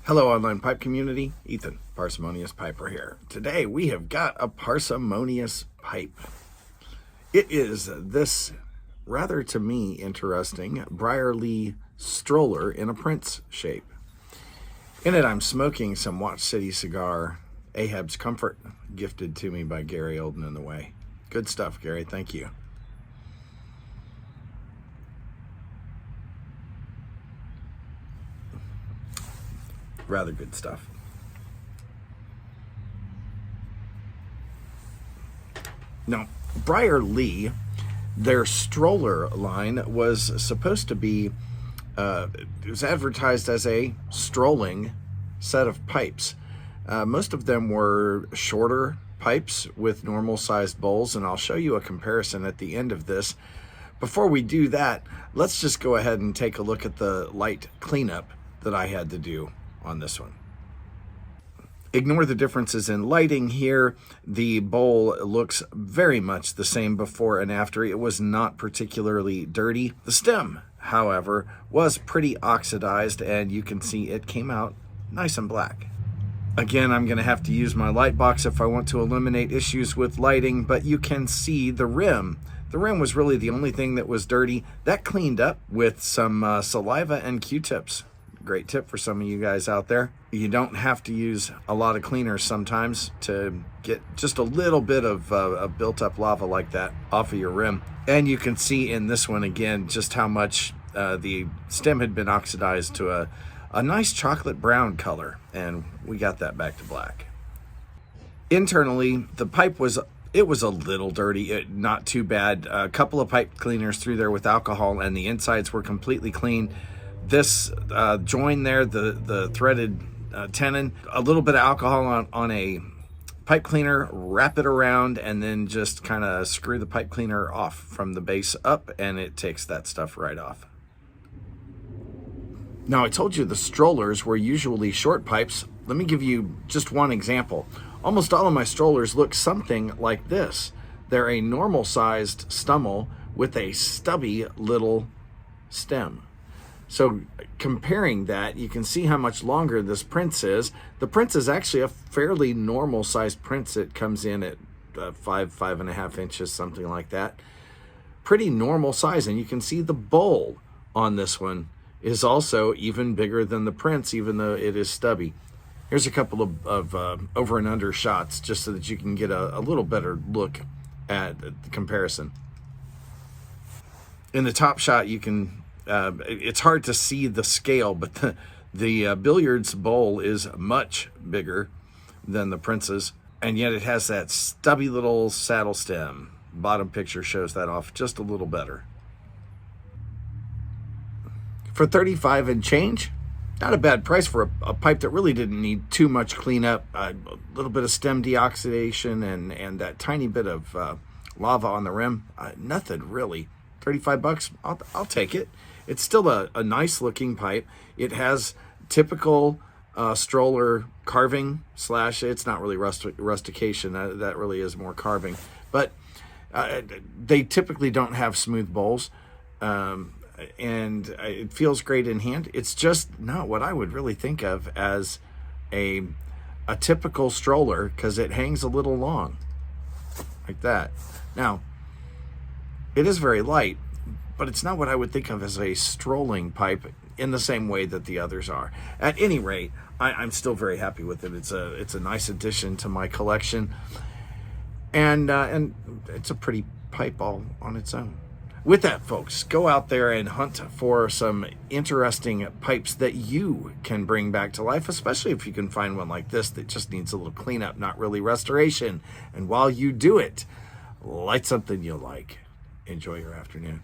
Hello, online pipe community. Ethan, Parsimonious Piper here. Today we have got a parsimonious pipe. It is this rather, to me, interesting Briarlee Stroller in a Prince shape. In it, I'm smoking some Watch City cigar, Ahab's Comfort, gifted to me by Gary Olden in the way. Good stuff, Gary. Thank you. Rather good stuff. Now, Briarlee, their Stroller line was supposed to be, it was advertised as a strolling set of pipes. Most of them were shorter pipes with normal sized bowls, and I'll show you a comparison at the end of this. Before we do that, let's just go ahead and take a look at the light cleanup that I had to do on this one. Ignore the differences in lighting here. The bowl looks very much the same before and after. It was not particularly dirty. The stem, however, was pretty oxidized, and you can see it came out nice and black. Again, I'm going to have to use my light box if I want to eliminate issues with lighting, but you can see the rim. The rim was really the only thing that was dirty. That cleaned up with some saliva and Q-tips. Great tip for some of you guys out there. You don't have to use a lot of cleaner sometimes to get just a little bit of built up lava like that off of your rim. And you can see in this one again just how much the stem had been oxidized to a nice chocolate brown color, and we got that back to black. Internally, the pipe was a little dirty, not too bad. A couple of pipe cleaners through there with alcohol, and the insides were completely clean. This join there, the threaded tenon, a little bit of alcohol on a pipe cleaner, wrap it around, and then just kind of screw the pipe cleaner off from the base up, and it takes that stuff right off. Now, I told you the Strollers were usually short pipes. Let me give you just one example. Almost all of my Strollers look something like this. They're a normal-sized stummel with a stubby little stem. So comparing that, you can see how much longer this Prince is. The Prince is actually a fairly normal-sized Prince. It comes in at 5.5 inches, something like that. Pretty normal size, and you can see the bowl on this one is also even bigger than the Prince, even though it is stubby. Here's a couple of over and under shots just so that you can get a little better look at the comparison. In the top shot, you can, it's hard to see the scale, but the billiards bowl is much bigger than the Prince's, and yet it has that stubby little saddle stem. Bottom picture shows that off just a little better. For $35 and change, not a bad price for a pipe that really didn't need too much cleanup. A little bit of stem deoxidation and that tiny bit of lava on the rim. Nothing really. $35, I'll take it. It's still a nice looking pipe. It has typical Stroller carving / it's not really rustication. That really is more carving. But they typically don't have smooth bowls. And it feels great in hand. It's just not what I would really think of as a typical Stroller, because it hangs a little long like that. Now, it is very light, but it's not what I would think of as a strolling pipe in the same way that the others are. At any rate, I'm still very happy with it. It's a nice addition to my collection, and it's a pretty pipe all on its own. With that, folks, go out there and hunt for some interesting pipes that you can bring back to life, especially if you can find one like this that just needs a little cleanup, not really restoration. And while you do it, light something you like. Enjoy your afternoon.